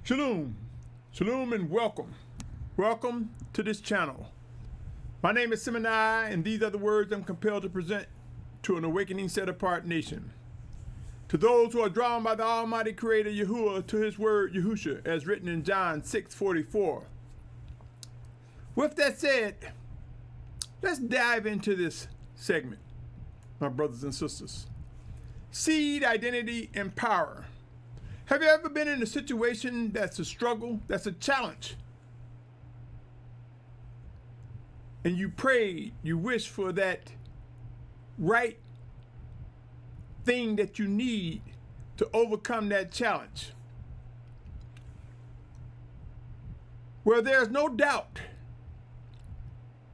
Shalom, Shalom, and welcome. Welcome to this channel. My name is Symmanayah, and these are the words I'm compelled to present to an awakening, set-apart nation. To those who are drawn by the Almighty Creator Yahuah to His word Yahusha, as written in John 6:44. With that said, let's dive into this segment, my brothers and sisters. Seed, identity, and power. Have you ever been in a situation that's a struggle, that's a challenge? And you prayed, you wished for that right thing that you need to overcome that challenge. Well, there's no doubt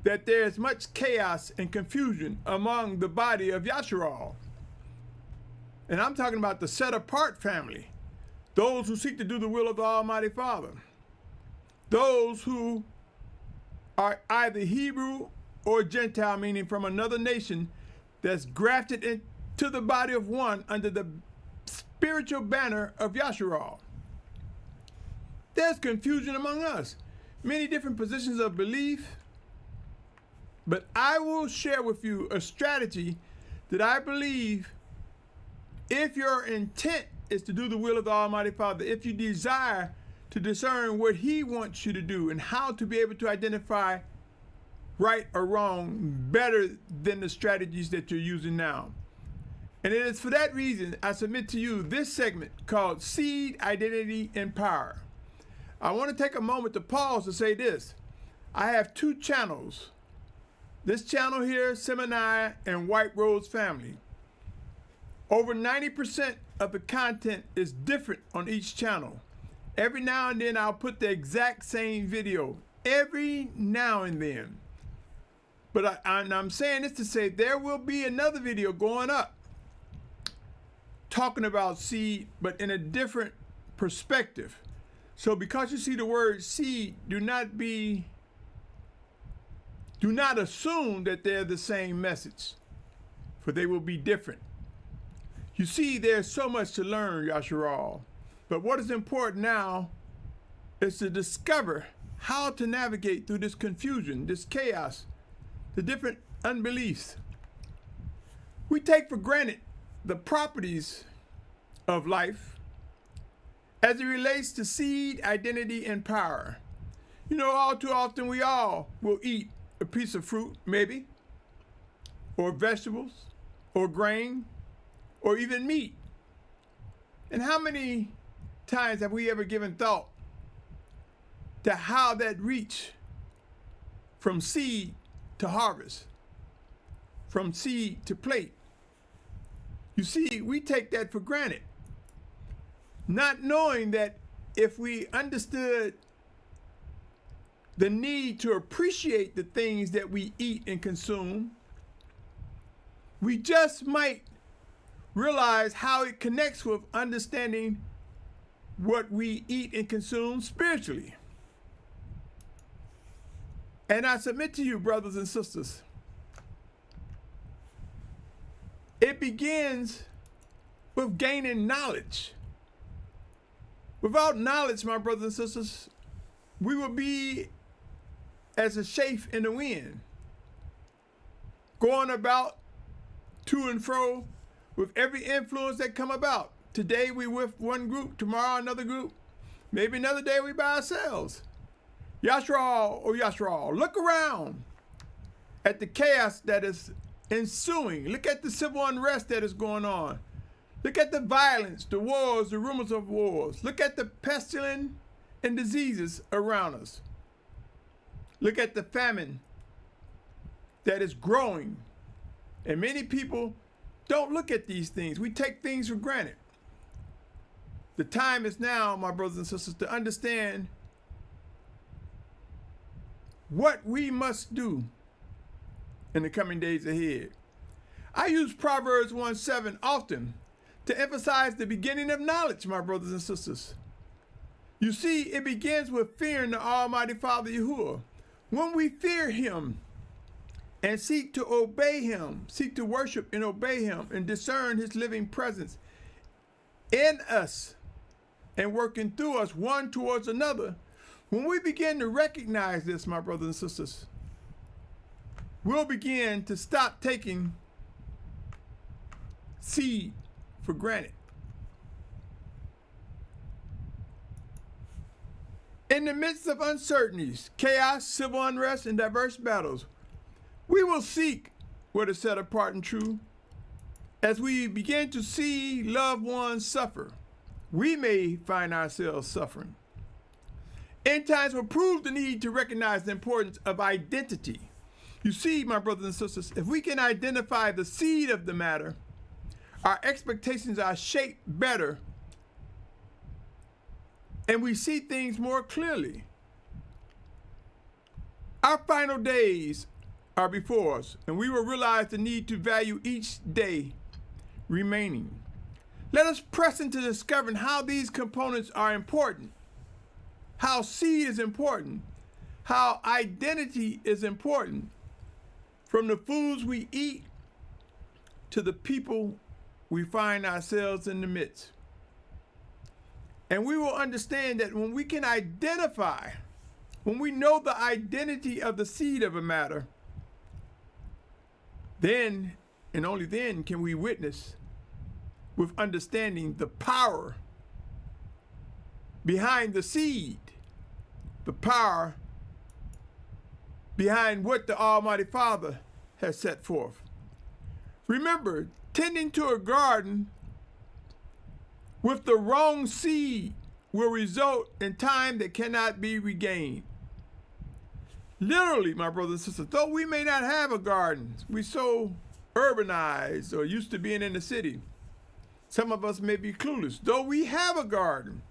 that there's much chaos and confusion among the body of Yahusha. And I'm talking about the set-apart family. Those who seek to do the will of the Almighty Father. Those who are either Hebrew or Gentile, meaning from another nation, that's grafted into the body of one under the spiritual banner of Yahusha. There's confusion among us, many different positions of belief, but I will share with you a strategy that I believe, if your intent is to do the will of the Almighty Father, if you desire to discern what He wants you to do and how to be able to identify right or wrong better than the strategies that you're using now. And it is for that reason I submit to you this segment called Seed, Identity, and Power. I want to take a moment to pause to say this. I have two channels. This channel here, Symmanayah and White Rose Family. Over 90% of the content is different on each channel. Every now and then I'll put the exact same video. Every now and then. But I'm saying this to say there will be another video going up talking about seed, but in a different perspective. So because you see the word seed, do not assume that they're the same message, for they will be different. You see, there's so much to learn, Yahusha. But what is important now is to discover how to navigate through this confusion, this chaos, the different unbeliefs. We take for granted the properties of life as it relates to seed, identity, and power. You know, all too often we all will eat a piece of fruit, maybe, or vegetables, or grain, or even meat. And how many times have we ever given thought to how that reach from seed to harvest, from seed to plate? You see, we take that for granted, not knowing that if we understood the need to appreciate the things that we eat and consume, we just might realize how it connects with understanding what we eat and consume spiritually. And I submit to you, brothers and sisters, it begins with gaining knowledge. Without knowledge, my brothers and sisters, we will be as a chaff in the wind, going about to and fro with every influence that come about. Today we with one group, tomorrow another group, maybe another day we by ourselves. Yahusha, look around at the chaos that is ensuing. Look at the civil unrest that is going on. Look at the violence, the wars, the rumors of wars. Look at the pestilence and diseases around us. Look at the famine that is growing. And many people don't look at these things. We take things for granted. The time is now, my brothers and sisters, to understand what we must do in the coming days ahead. I use Proverbs 1:7 often to emphasize the beginning of knowledge, my brothers and sisters. You see, it begins with fearing the Almighty Father Yahuah. When we fear Him and seek to obey Him, seek to worship and obey Him and discern His living presence in us, and working through us one towards another, when we begin to recognize this, my brothers and sisters, we'll begin to stop taking seed for granted. In the midst of uncertainties, chaos, civil unrest, and diverse battles, we will seek what is set apart and true. As we begin to see loved ones suffer, we may find ourselves suffering. End times will prove the need to recognize the importance of identity. You see, my brothers and sisters, if we can identify the seed of the matter, our expectations are shaped better and we see things more clearly. Our final days are before us, and we will realize the need to value each day remaining. Let us press into discovering how these components are important, how seed is important, how identity is important, from the foods we eat to the people we find ourselves in the midst. And we will understand that when we can identify, when we know the identity of the seed of a matter, then and only then can we witness with understanding the power behind the seed, the power behind what the Almighty Father has set forth. Remember, tending to a garden with the wrong seed will result in time that cannot be regained. Literally, my brothers and sisters, though we may not have a garden, we so urbanized or used to being in the city. Some of us may be clueless. Though we have a garden,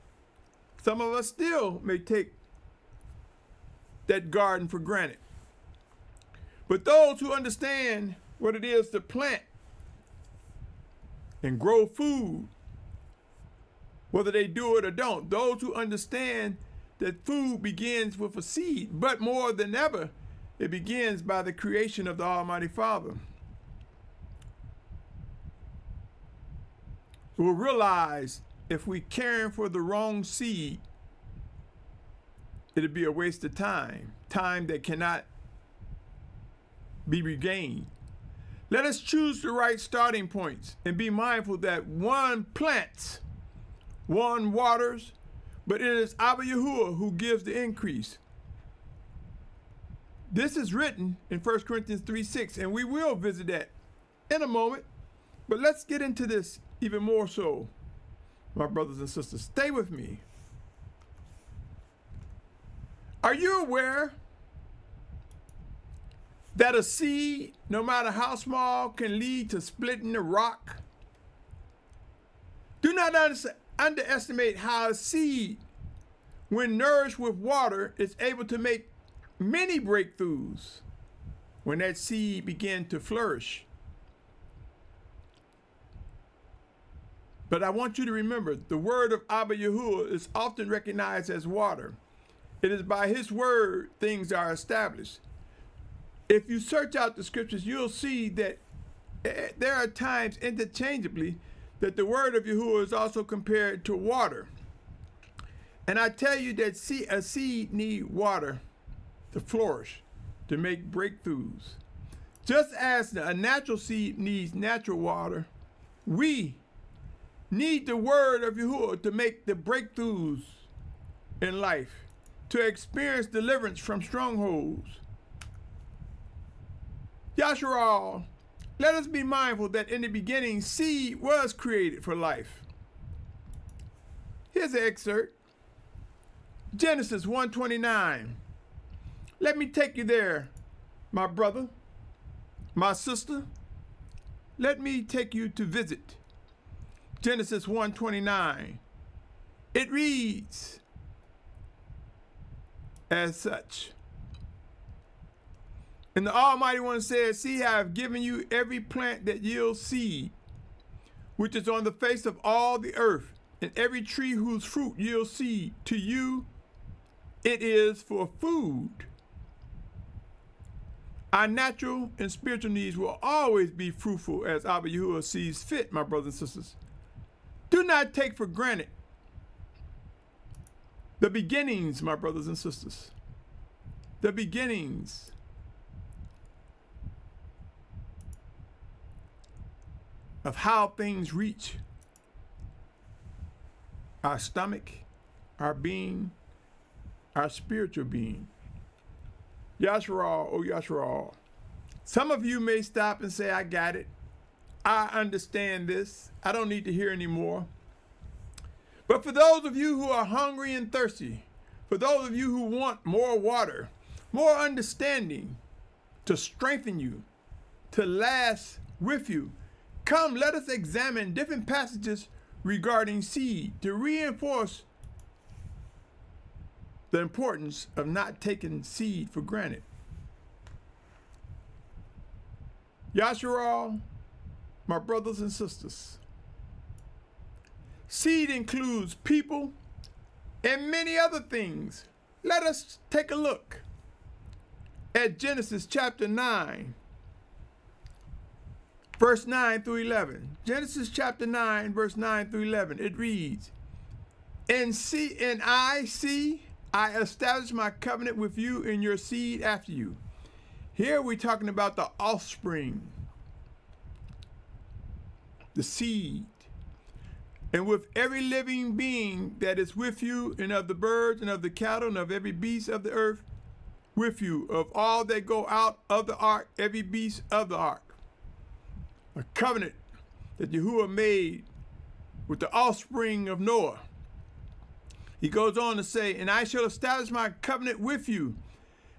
some of us still may take that garden for granted. But those who understand what it is to plant and grow food, whether they do it or don't, those who understand that food begins with a seed, but more than ever, it begins by the creation of the Almighty Father, will realize if we caring for the wrong seed, it'll be a waste of time, time that cannot be regained. Let us choose the right starting points and be mindful that one plants, one waters, but it is Abba Yahuah who gives the increase. This is written in 1 Corinthians 3:6, and we will visit that in a moment. But let's get into this even more so, my brothers and sisters. Stay with me. Are you aware that a seed, no matter how small, can lead to splitting the rock? Do not underestimate how a seed, when nourished with water, is able to make many breakthroughs when that seed begins to flourish. But I want you to remember, the word of Abba Yahuah is often recognized as water. It is by his word things are established. If you search out the scriptures, you'll see that there are times interchangeably that the word of Yahuah is also compared to water. And I tell you that a seed needs water to flourish, to make breakthroughs. Just as a natural seed needs natural water, we need the word of Yahuah to make the breakthroughs in life, to experience deliverance from strongholds. Yahusha, let us be mindful that in the beginning, seed was created for life. Here's an excerpt. Genesis 1:29. Let me take you there, my brother, my sister. Let me take you to visit. Genesis 1:29. It reads as such. And the Almighty One said, see, I have given you every plant that yields seed, which is on the face of all the earth, and every tree whose fruit yields seed. To you it is for food. Our natural and spiritual needs will always be fruitful as Abba Yahuah sees fit, my brothers and sisters. Do not take for granted The beginnings, my brothers and sisters. The beginnings of how things reach our stomach, our being, our spiritual being. Yahusha, oh Yahusha. Some of you may stop and say, I got it. I understand this. I don't need to hear anymore. But for those of you who are hungry and thirsty, for those of you who want more water, more understanding to strengthen you, to last with you, come, let us examine different passages regarding seed to reinforce the importance of not taking seed for granted. Yahusha, my brothers and sisters, seed includes people and many other things. Let us take a look at Genesis chapter 9, verse 9 through 11. Genesis chapter 9, verse 9 through 11. It reads, And I establish my covenant with you and your seed after you. Here we're talking about the offspring, the seed. And with every living being that is with you, and of the birds, and of the cattle, and of every beast of the earth with you, of all that go out of the ark, every beast of the ark. A covenant that Yahuah made with the offspring of Noah. He goes on to say, And I shall establish my covenant with you,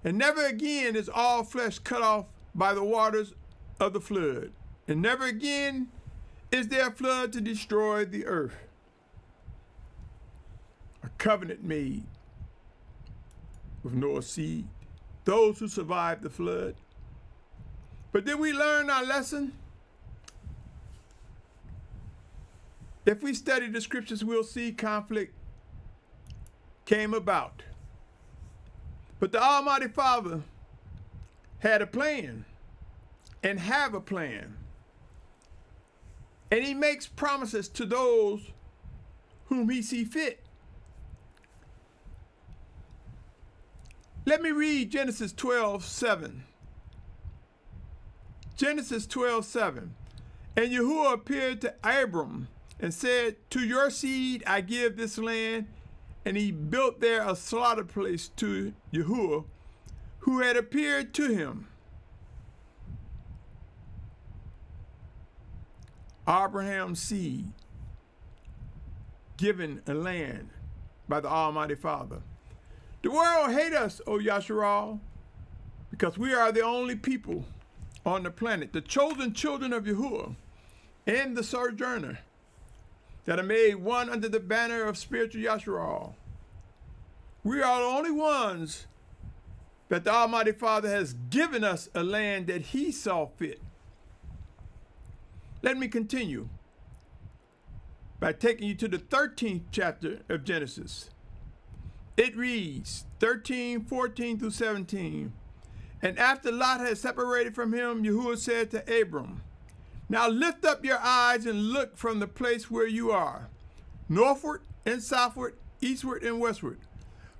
and never again is all flesh cut off by the waters of the flood, and never again is there a flood to destroy the earth. A covenant made with Noah's seed, those who survived the flood. But did we learn our lesson? If we study the scriptures, we'll see conflict came about. But the Almighty Father had a plan and have a plan. And he makes promises to those whom he see fit. Let me read Genesis 12:7. Genesis 12:7. And Yahuah appeared to Abram and said, To your seed I give this land. And he built there a slaughter place to Yahuah, who had appeared to him. Abraham's seed given a land by the Almighty Father. The world hate us, O Yahusha, because we are the only people on the planet, the chosen children of Yahuah and the sojourner, that are made one under the banner of spiritual Yahusha. We are the only ones that the Almighty Father has given us a land that he saw fit. Let me continue by taking you to the 13th chapter of Genesis. It reads, 13:14 through 17. And after Lot had separated from him, Yahuah said to Abram, Now lift up your eyes and look from the place where you are, northward and southward, eastward and westward.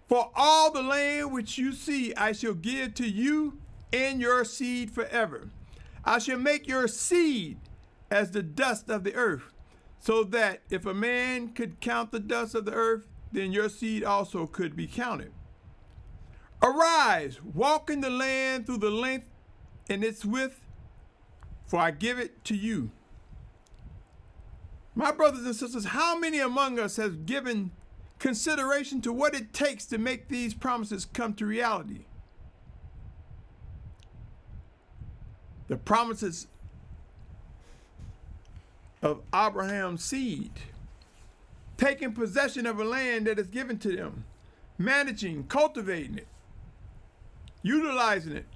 For all the land which you see I shall give to you and your seed forever. I shall make your seed as the dust of the earth, so that if a man could count the dust of the earth, then your seed also could be counted. Arise, walk in the land through the length and its width, for I give it to you. My brothers and sisters, how many among us have given consideration to what it takes to make these promises come to reality? The promises of Abraham's seed, taking possession of a land that is given to them, managing, cultivating it, utilizing it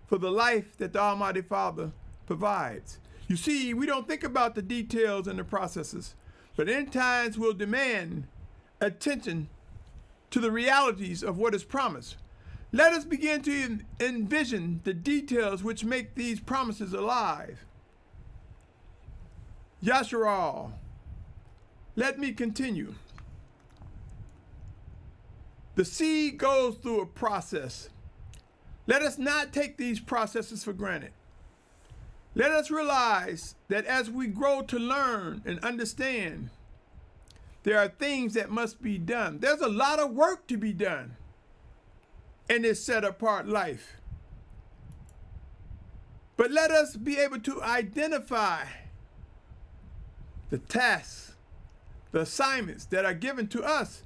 for the life that the Almighty Father provides. You see, we don't think about the details and the processes, but end times will demand attention to the realities of what is promised. Let us begin to envision the details which make these promises alive. Yahusha, let me continue. The seed goes through a process. Let us not take these processes for granted. Let us realize that as we grow to learn and understand, there are things that must be done. There's a lot of work to be done in this set-apart life. But let us be able to identify the tasks, the assignments that are given to us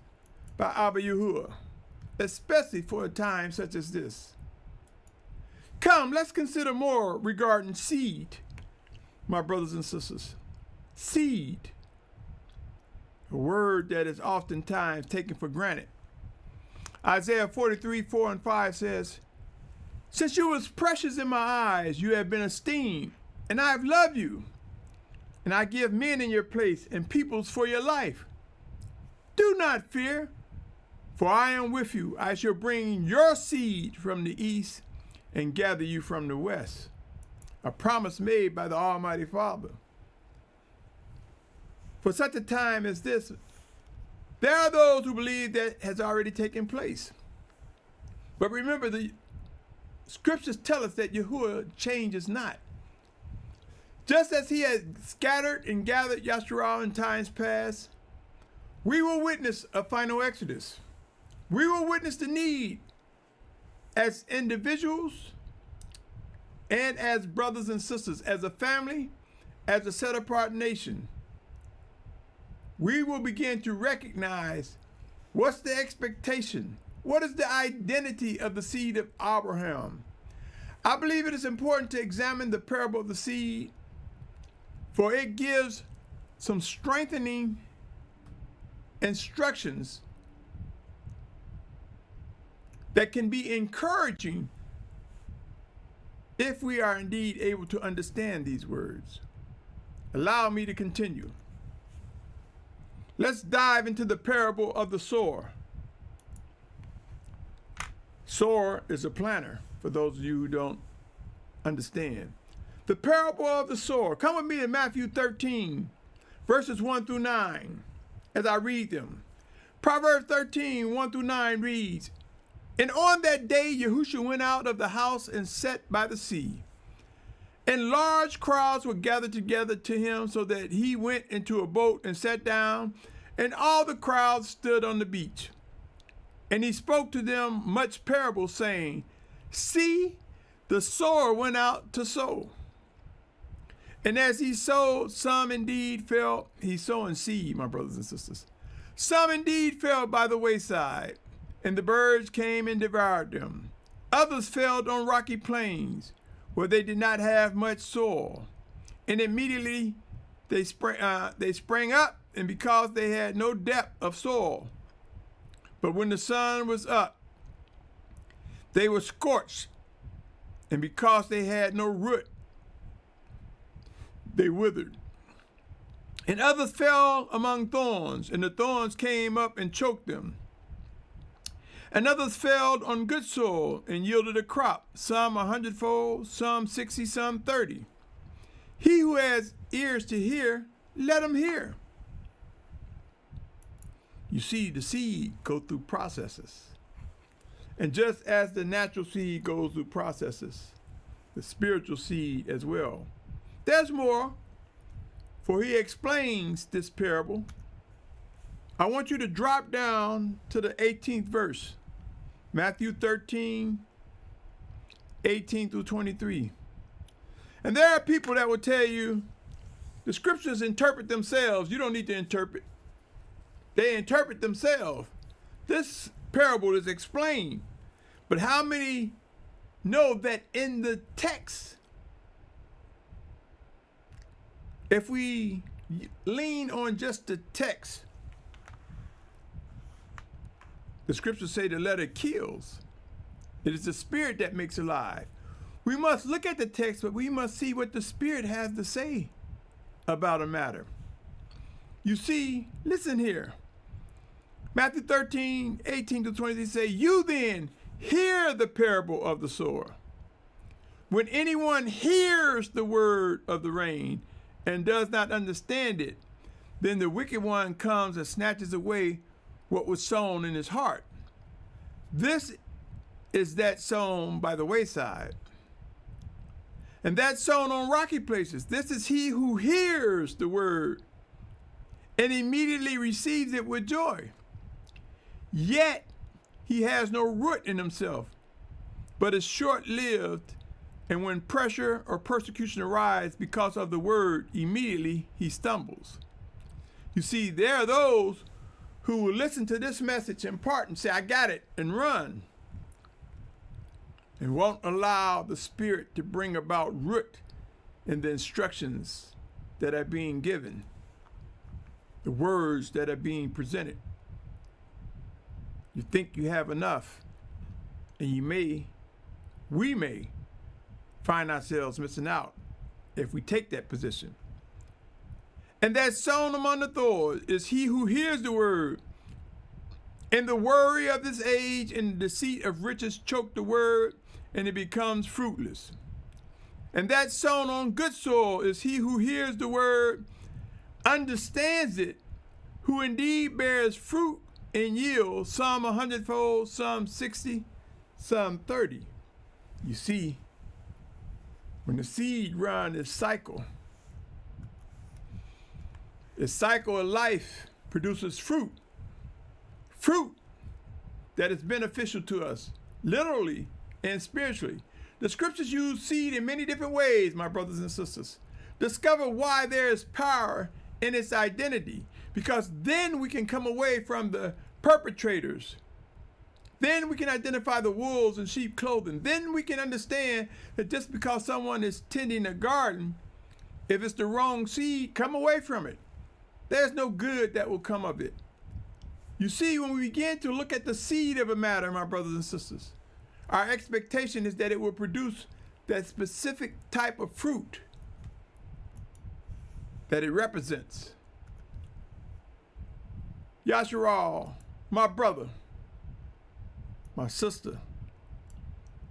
by Abba Yahuah, especially for a time such as this. Come, let's consider more regarding seed, my brothers and sisters. Seed, a word that is oftentimes taken for granted. Isaiah 43:4-5 says, "Since you was precious in my eyes, you have been esteemed, and I have loved you, and I give men in your place and peoples for your life. Do not fear, for I am with you. I shall bring your seed from the east and gather you from the west." A promise made by the Almighty Father. For such a time as this, there are those who believe that has already taken place. But remember, the scriptures tell us that Yahuah changes not. Just as he had scattered and gathered Yasharal in times past, we will witness a final exodus. We will witness the need as individuals and as brothers and sisters, as a family, as a set-apart nation. We will begin to recognize what's the expectation, what is the identity of the seed of Abraham. I believe it is important to examine the parable of the seed, for it gives some strengthening instructions that can be encouraging if we are indeed able to understand these words. Allow me to continue. Let's dive into the parable of the sower. Sower is a planter, for those of you who don't understand. The parable of the sower. Come with me to Matthew 13, verses 1-9, as I read them. Proverbs 13, 1-9 reads, "And on that day Yahusha went out of the house and sat by the sea. And large crowds were gathered together to him, so that he went into a boat and sat down, and all the crowd stood on the beach. And he spoke to them much parables, saying, See, the sower went out to sow. And as he sowed, some indeed fell," he's sowing seed, my brothers and sisters. "Some indeed fell by the wayside, and the birds came and devoured them. Others fell on rocky plains, where they did not have much soil. And immediately they sprang up, and because they had no depth of soil. But when the sun was up, they were scorched, and because they had no root, they withered. And others fell among thorns, and the thorns came up and choked them. And others fell on good soil and yielded a crop, some 100-fold, some 60, some 30. He who has ears to hear, let him hear." You see, the seed goes through processes. And just as the natural seed goes through processes, the spiritual seed as well. There's more, for he explains this parable. I want you to drop down to the 18th verse. Matthew 13, 18-23. And there are people that will tell you the scriptures interpret themselves. You don't need to interpret. They interpret themselves. This parable is explained. But how many know that in the text, if we lean on just the text, the scriptures say the letter kills. It is the spirit that makes alive. We must look at the text, but we must see what the spirit has to say about a matter. You see, listen here. Matthew 13, 18-20 say, "You then hear the parable of the sower. When anyone hears the word of the reign and does not understand it, then the wicked one comes and snatches away what was sown in his heart. This is that sown by the wayside, and that sown on rocky places. This is he who hears the word and immediately receives it with joy. Yet he has no root in himself, but is short-lived, and when pressure or persecution arises because of the word, immediately he stumbles. You see, there are those who will listen to this message in part and say, I got it, and run, and won't allow the Spirit to bring about root in the instructions that are being given, the words that are being presented. You think you have enough, and we may find ourselves missing out if we take that position. And that sown among the thorns is he who hears the word, and the worry of this age and the deceit of riches choke the word, and it becomes fruitless. And that sown on good soil is he who hears the word, understands it, who indeed bears fruit and yield, some 100-fold, some 60, some 30. You see, when the seed run its cycle of life produces fruit that is beneficial to us, literally and spiritually. The scriptures use seed in many different ways, my brothers and sisters. Discover why there is power in its identity, because then we can come away from the perpetrators. Then we can identify the wolves in sheep clothing. Then we can understand that just because someone is tending a garden, if it's the wrong seed, come away from it. There's no good that will come of it. You see, when we begin to look at the seed of a matter, my brothers and sisters, our expectation is that it will produce that specific type of fruit that it represents. Yahusha, my brother, my sister,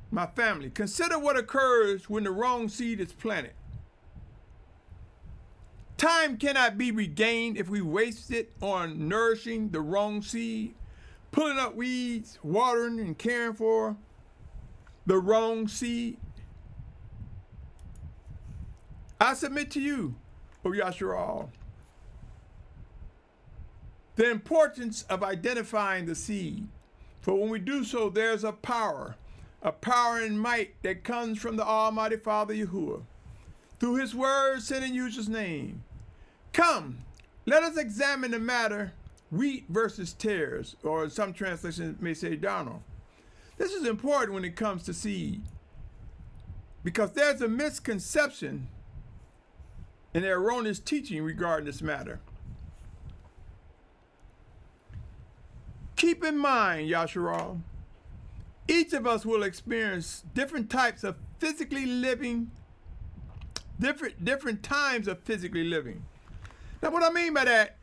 my family, consider what occurs when the wrong seed is planted. Time cannot be regained if we waste it on nourishing the wrong seed, pulling up weeds, watering and caring for the wrong seed. I submit to you, O Yahusha, the importance of identifying the seed. For when we do so, there's a power and might that comes from the Almighty Father Yahuah, through his word sent in Yahusha's name. Come, let us examine the matter, wheat versus tares, or some translations may say darnel. This is important when it comes to seed, because there's a misconception and erroneous teaching regarding this matter. Keep in mind, Yahusha, each of us will experience different types of physically living, different times of physically living. Now, what I mean by that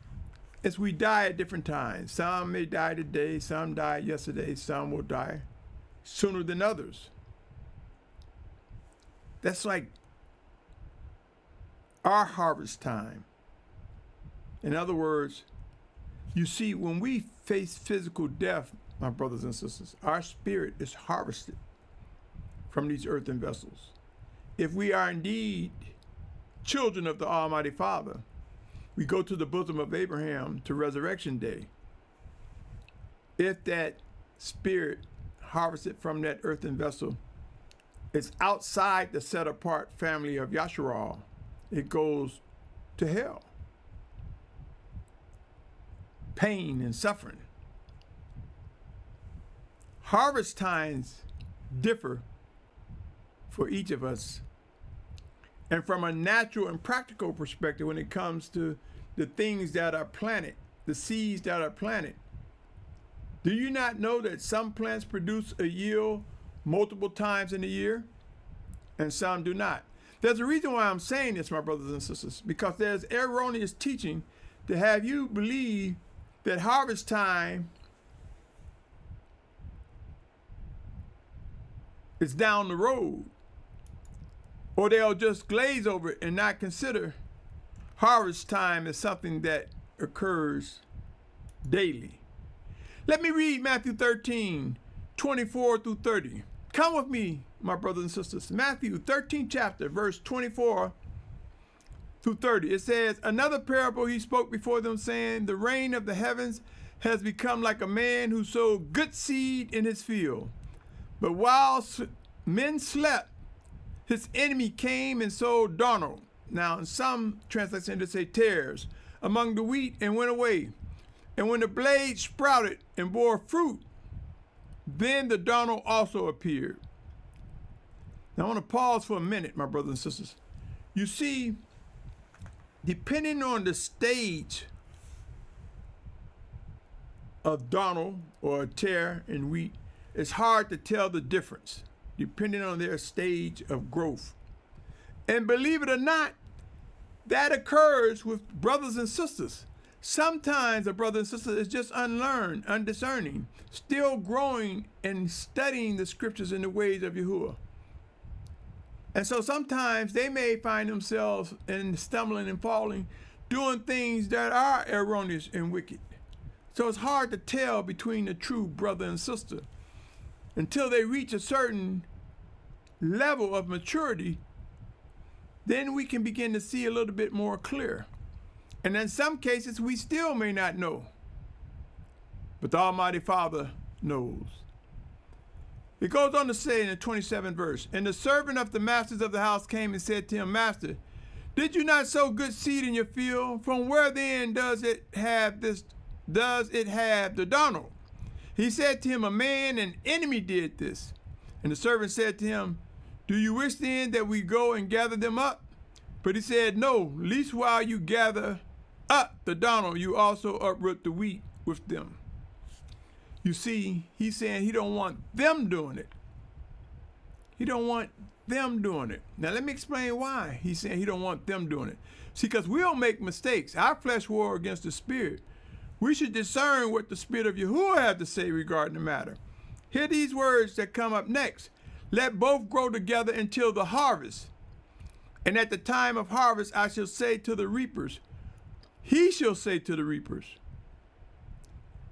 is we die at different times. Some may die today, some died yesterday, some will die sooner than others. That's like our harvest time. In other words, you see, when we face physical death, my brothers and sisters, our spirit is harvested from these earthen vessels. If we are indeed children of the Almighty Father, we go to the bosom of Abraham to resurrection day. If that spirit harvested from that earthen vessel is outside the set-apart family of Yahusha, it goes to hell. Pain and suffering. Harvest times differ for each of us. And from a natural and practical perspective, when it comes to the things that are planted, the seeds that are planted, do you not know that some plants produce a yield multiple times in a year and some do not? There's a reason why I'm saying this, my brothers and sisters, because there's erroneous teaching to have you believe that harvest time is down the road, or they'll just glaze over it and not consider harvest time as something that occurs daily. Let me read Matthew 13, 24 through 30. Come with me, my brothers and sisters. Matthew 13th chapter, verse 24 through 30. It says, another parable he spoke before them, saying, the reign of the heavens has become like a man who sowed good seed in his field. But while men slept, his enemy came and sowed darnel. Now, in some translations, they say tares among the wheat and went away. And when the blade sprouted and bore fruit, then the darnel also appeared. Now, I want to pause for a minute, my brothers and sisters. You see, depending on the stage of darnel or tare in wheat, it's hard to tell the difference, depending on their stage of growth. And believe it or not, that occurs with brothers and sisters. Sometimes a brother and sister is just unlearned, undiscerning, still growing and studying the scriptures in the ways of Yahuah. And so sometimes they may find themselves in stumbling and falling, doing things that are erroneous and wicked. So it's hard to tell between the true brother and sister until they reach a certain level of maturity. Then we can begin to see a little bit more clear. And in some cases, we still may not know. But the Almighty Father knows. It goes on to say in the 27th verse, and the servant of the masters of the house came and said to him, Master, did you not sow good seed in your field? From where then does it have the darnel? He said to him, a man, an enemy, did this. And the servant said to him, do you wish then that we go and gather them up? But he said, no, least while you gather up the darnel, you also uproot the wheat with them. You see, he's saying he don't want them doing it. He don't want them doing it. Now let me explain why he's saying he don't want them doing it. See, because we'll make mistakes. Our flesh war against the spirit. We should discern what the Spirit of Yahuah has to say regarding the matter. Hear these words that come up next. Let both grow together until the harvest. And at the time of harvest, I shall say to the reapers, he shall say to the reapers.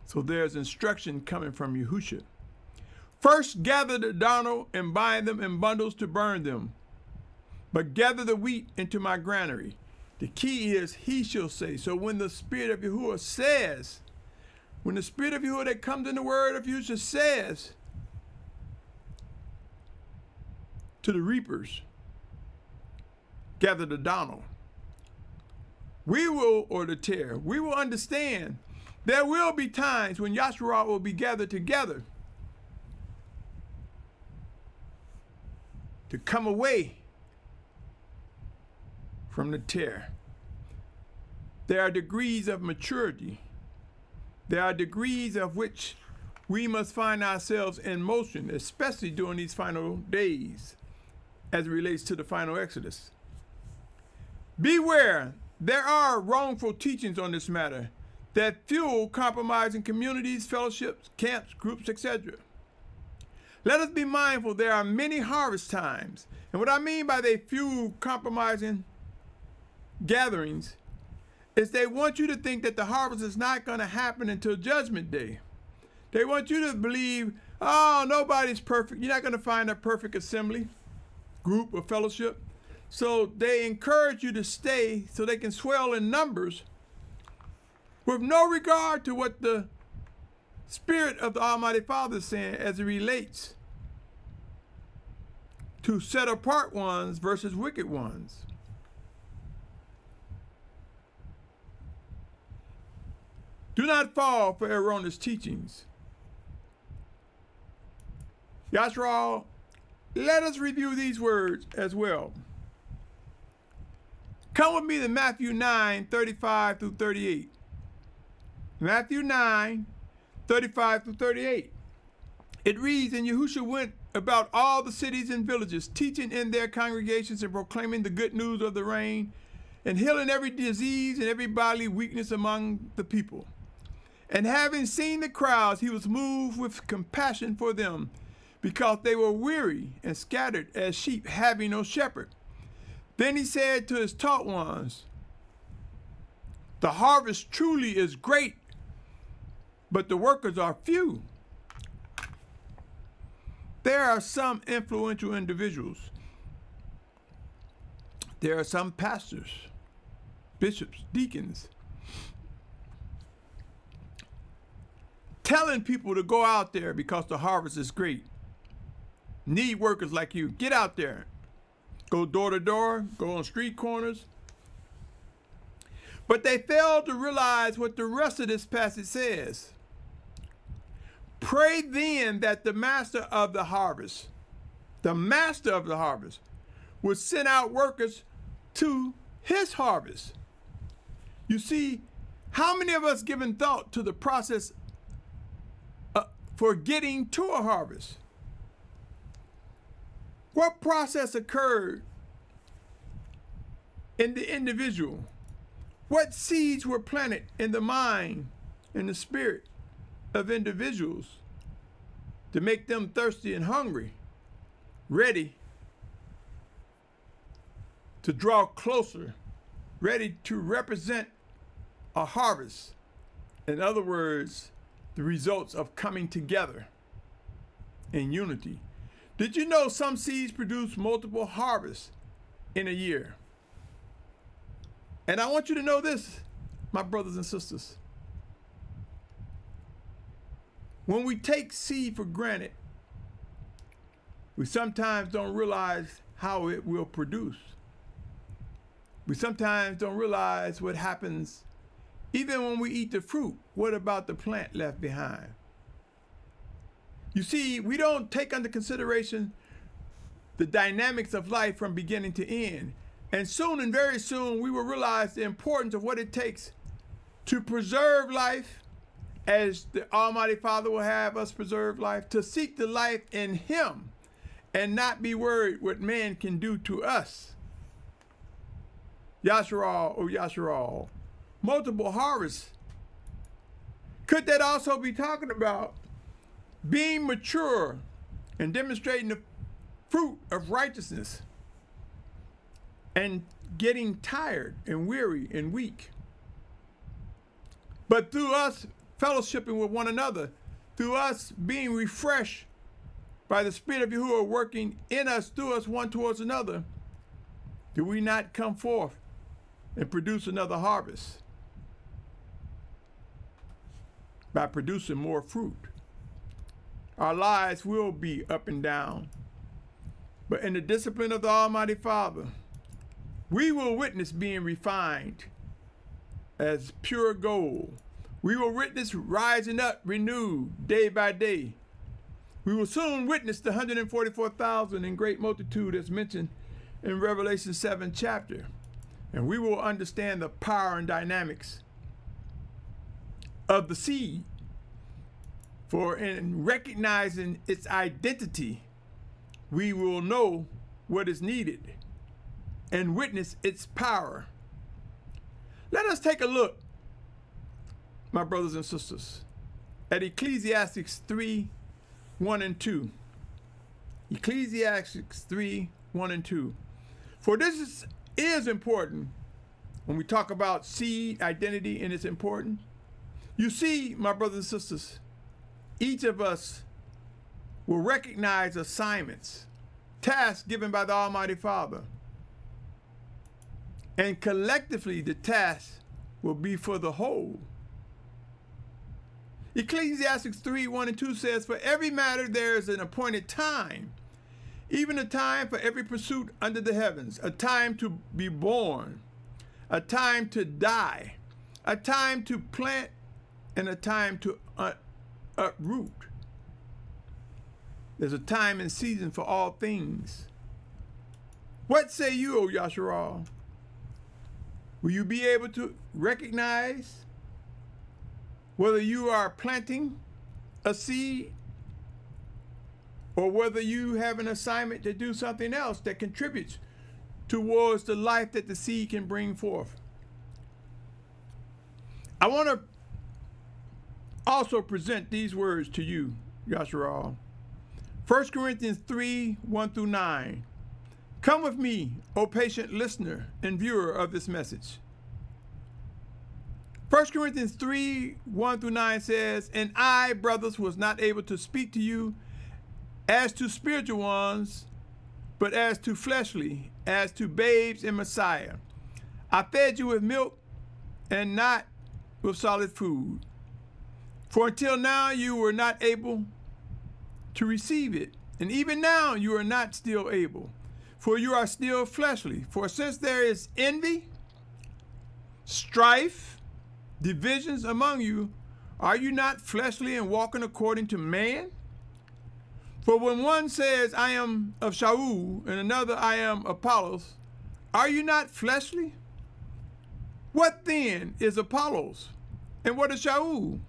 So there's instruction coming from Yahusha. First, gather the darnel and bind them in bundles to burn them. But gather the wheat into my granary. The key is he shall say. So when the Spirit of Yahuah says, when the Spirit of Yahuah that comes in the word of Yahusha says to the reapers, gather the darnel, we will, or the tare, we will understand there will be times when Yahshua will be gathered together to come away from the tare. There are degrees of maturity. There are degrees of which we must find ourselves in motion, especially during these final days as it relates to the final Exodus. Beware, there are wrongful teachings on this matter that fuel compromising communities, fellowships, camps, groups, etc. Let us be mindful there are many harvest times. And what I mean by they fuel compromising gatherings is they want you to think that the harvest is not going to happen until Judgment Day. They want you to believe, oh, nobody's perfect. You're not going to find a perfect assembly, group, or fellowship. So they encourage you to stay so they can swell in numbers with no regard to what the Spirit of the Almighty Father is saying as it relates to set apart ones versus wicked ones. Do not fall for erroneous teachings. Yahshua, let us review these words as well. Come with me to Matthew 9:35 through 38. Matthew 9:35 through 38. It reads, and Yahusha went about all the cities and villages, teaching in their congregations and proclaiming the good news of the reign, and healing every disease and every bodily weakness among the people. And having seen the crowds, he was moved with compassion for them, because they were weary and scattered as sheep having no shepherd. Then he said to his taught ones, the harvest truly is great, but the workers are few. There are some influential individuals. There are some pastors, bishops, deacons, telling people to go out there because the harvest is great. Need workers like you. Get out there. Go door to door, go on street corners. But they fail to realize what the rest of this passage says. Pray then that the master of the harvest would send out workers to his harvest. You see, how many of us given thought to the process for getting to a harvest? What process occurred in the individual? What seeds were planted in the mind and the spirit of individuals to make them thirsty and hungry, ready to draw closer, ready to represent a harvest? In other words, the results of coming together in unity. Did you know some seeds produce multiple harvests in a year? And I want you to know this, my brothers and sisters. When we take seed for granted, we sometimes don't realize how it will produce. We sometimes don't realize what happens even when we eat the fruit. What about the plant left behind? You see, we don't take under consideration the dynamics of life from beginning to end. And soon and very soon, we will realize the importance of what it takes to preserve life, as the Almighty Father will have us preserve life, to seek the life in Him and not be worried what man can do to us. Yahusha, oh Yahusha, multiple harvests. Could that also be talking about being mature and demonstrating the fruit of righteousness and getting tired and weary and weak? But through us fellowshipping with one another, through us being refreshed by the Spirit of Yahuah working in us, through us, one towards another, do we not come forth and produce another harvest by producing more fruit? Our lives will be up and down, but in the discipline of the Almighty Father, we will witness being refined as pure gold. We will witness rising up renewed day by day. We will soon witness the 144,000 in great multitude as mentioned in Revelation 7 chapter. And we will understand the power and dynamics of the seed. For in recognizing its identity, we will know what is needed and witness its power. Let us take a look, my brothers and sisters, at Ecclesiastes 3, 1 and 2. Ecclesiastes 3, 1 and 2. For this is important when we talk about seed identity, and it's important. You see, my brothers and sisters, each of us will recognize assignments, tasks given by the Almighty Father. And collectively, the task will be for the whole. Ecclesiastes 3, 1 and 2 says, for every matter there is an appointed time, even a time for every pursuit under the heavens, a time to be born, a time to die, a time to plant, and a time to uproot. There's a time and season for all things. What say you, O Yahusha? Will you be able to recognize whether you are planting a seed or whether you have an assignment to do something else that contributes towards the life that the seed can bring forth? I want to also present these words to you, Yahusha. 1 Corinthians 3, 1 through 9. Come with me, O patient listener and viewer of this message. 1 Corinthians 3, 1 through 9 says, and I, brothers, was not able to speak to you as to spiritual ones, but as to fleshly, as to babes in Messiah. I fed you with milk and not with solid food. For until now you were not able to receive it, and even now you are not still able, for you are still fleshly. For since there is envy, strife, divisions among you, are you not fleshly and walking according to man? For when one says, I am of Shalum, and another, I am Apollos, are you not fleshly? What then is Apollos, and what is Shalum?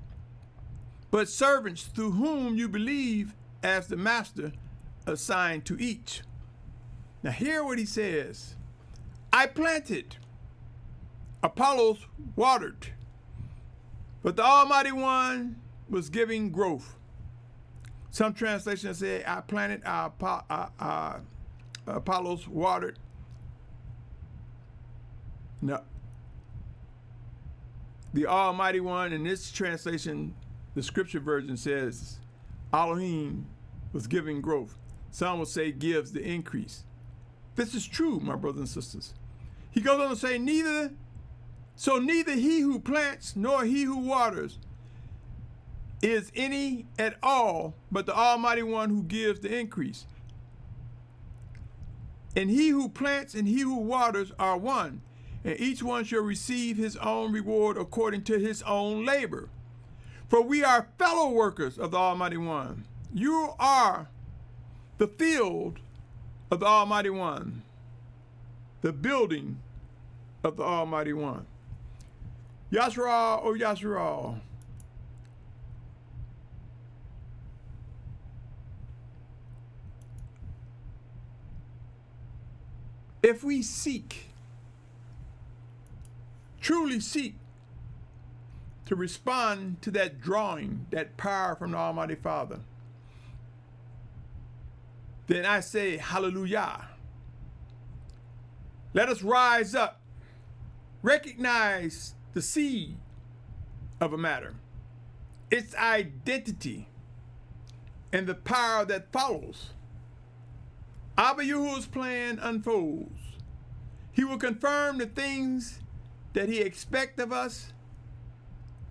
But servants through whom you believe, as the master assigned to each. Now hear what he says. I planted, Apollos watered, but the Almighty One was giving growth. Some translations say, I planted, Apollos watered. No. The Almighty One, in this translation, the scripture version says, Elohim was giving growth. Some will say gives the increase. This is true, my brothers and sisters. He goes on to say, neither he who plants nor he who waters is any at all, but the Almighty One who gives the increase. And he who plants and he who waters are one, and each one shall receive his own reward according to his own labor. For we are fellow workers of the Almighty One. You are the field of the Almighty One, the building of the Almighty One. Yahusha, O Yahusha. If we truly seek to respond to that drawing, that power from the Almighty Father, then I say hallelujah. Let us rise up, recognize the seed of a matter, its identity, and the power that follows. Abba Yahuwah's plan unfolds. He will confirm the things that he expects of us.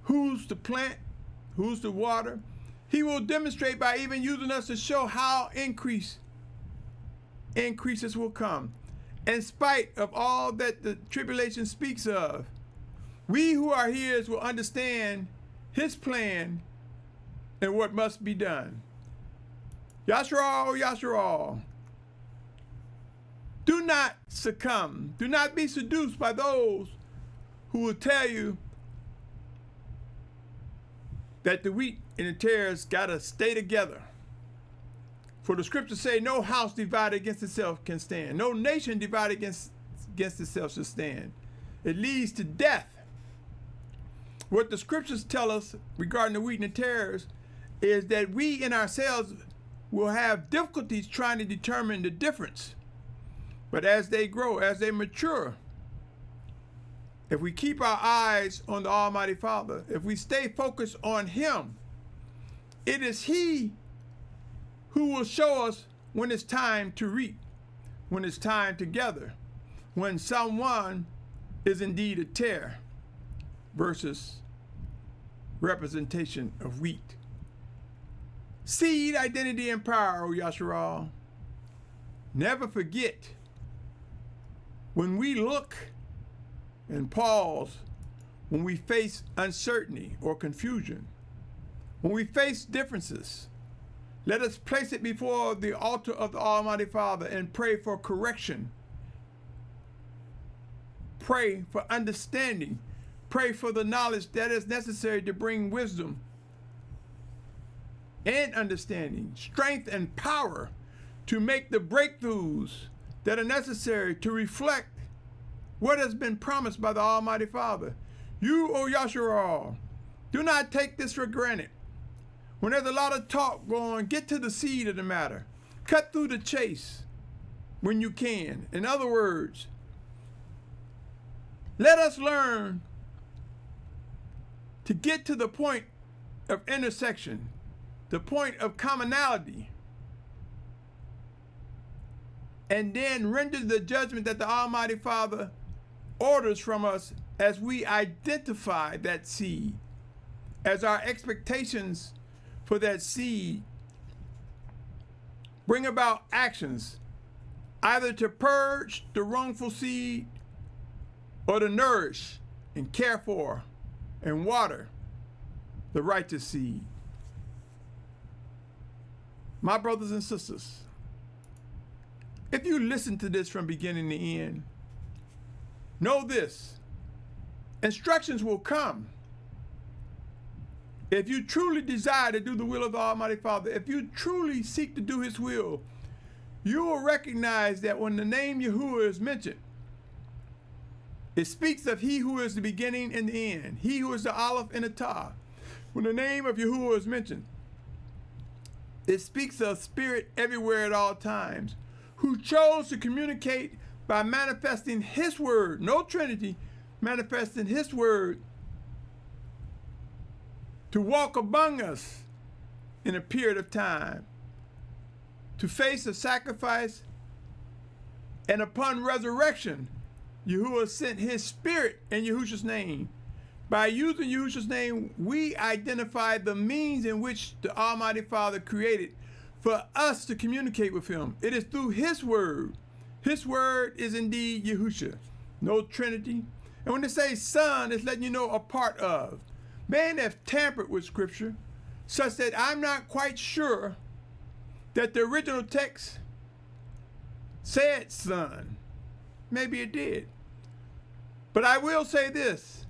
Who's to plant, who's to water. He will demonstrate by even using us to show how increases will come. In spite of all that the tribulation speaks of, we who are his will understand his plan and what must be done. Yahusha, O Yahusha. Do not succumb. Do not be seduced by those who will tell you that the wheat and the tares gotta stay together. For the scriptures say, no house divided against itself can stand. No nation divided against itself shall stand. It leads to death. What the scriptures tell us regarding the wheat and the tares is that we in ourselves will have difficulties trying to determine the difference. But as they grow, as they mature, if we keep our eyes on the Almighty Father, if we stay focused on him, it is he who will show us when it's time to reap, when it's time to gather, when someone is indeed a tare versus representation of wheat. Seed, identity, and power, O Yahusha. Never forget, when we look and pause, when we face uncertainty or confusion, when we face differences, let us place it before the altar of the Almighty Father and pray for correction. Pray for understanding. Pray for the knowledge that is necessary to bring wisdom and understanding, strength and power to make the breakthroughs that are necessary to reflect what has been promised by the Almighty Father. You, O Yahusha, do not take this for granted. When there's a lot of talk going, get to the seed of the matter. Cut through the chase when you can. In other words, let us learn to get to the point of intersection, the point of commonality, and then render the judgment that the Almighty Father orders from us as we identify that seed, as our expectations for that seed bring about actions either to purge the wrongful seed or to nourish and care for and water the righteous seed. My brothers and sisters, if you listen to this from beginning to end, know this: instructions will come. If you truly desire to do the will of the Almighty Father, if you truly seek to do His will, you will recognize that when the name Yahuah is mentioned, it speaks of He who is the beginning and the end, He who is the Aleph and the Tah. When the name of Yahuah is mentioned, it speaks of Spirit everywhere at all times, who chose to communicate by manifesting His word, no Trinity, manifesting His word to walk among us in a period of time, to face a sacrifice, and upon resurrection, Yahuah sent His Spirit in Yahusha's name. By using Yahusha's name, we identify the means in which the Almighty Father created for us to communicate with Him. It is through His word. His word is indeed Yahusha, no Trinity. And when they say Son, it's letting you know a part of. Man have tampered with Scripture such that I'm not quite sure that the original text said Son. Maybe it did. But I will say this: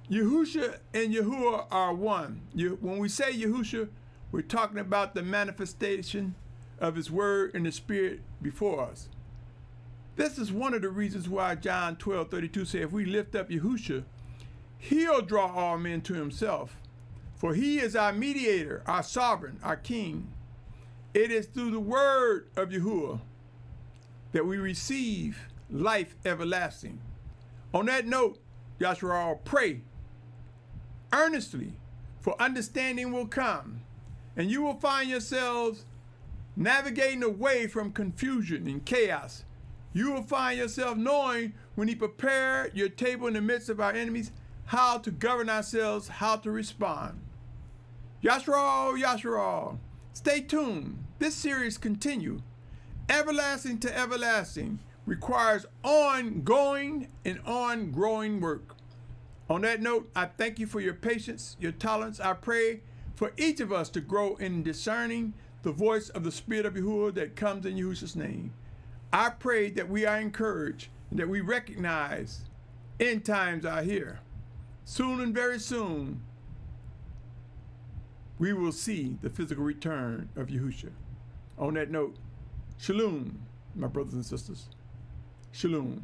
Yahusha and Yahuah are one. When we say Yahusha, we're talking about the manifestation of His word and the Spirit before us. This is one of the reasons why John 12:32 says, if we lift up Yahusha, He'll draw all men to Himself. For He is our mediator, our sovereign, our king. It is through the word of Yahuah that we receive life everlasting. On that note, Yahshua, pray earnestly, for understanding will come, and you will find yourselves navigating away from confusion and chaos. You will find yourself knowing when He prepared your table in the midst of our enemies, how to govern ourselves, how to respond. Yahshua, Yahshua, stay tuned. This series continue. Everlasting to everlasting requires ongoing and on-growing work. On that note, I thank you for your patience, your tolerance. I pray for each of us to grow in discerning the voice of the Spirit of Yahuah that comes in Yahusha's name. I pray that we are encouraged and that we recognize end times are here. Soon and very soon, we will see the physical return of Yahusha. On that note, Shalom, my brothers and sisters. Shalom.